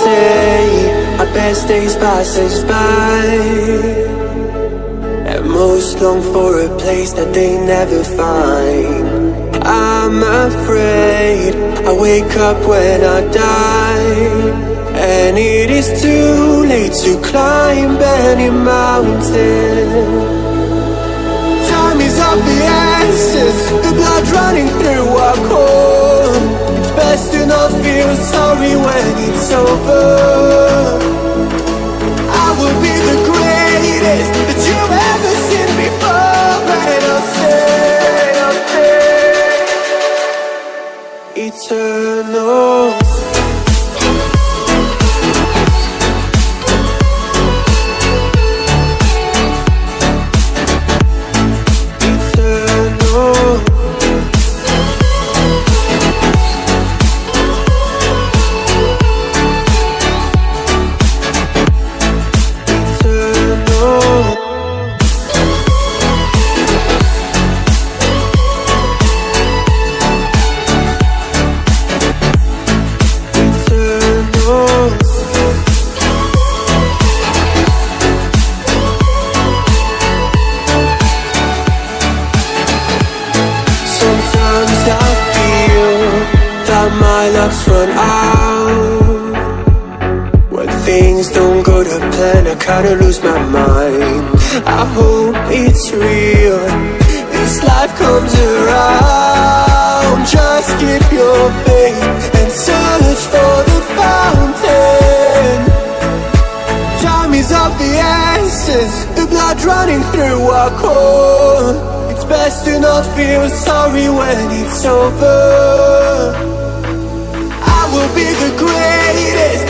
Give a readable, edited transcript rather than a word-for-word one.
say our best days pass us by, and most long for a place that they never find. I'm afraid I wake up when I die, and it is too late to climb any mountain. Time is of the essence, the blood running through our core. It's best to not feel sorry when it's over. I will be the greatest that you've ever seen before, and I'll stay eternal. My luck's run out. When things don't go to plan, I kinda lose my mind. I hope it's real, this life comes around. Just keep your faith and search for the fountain. Time is of the essence, the blood running through our core. It's best to not feel sorry when it's over. Will be the greatest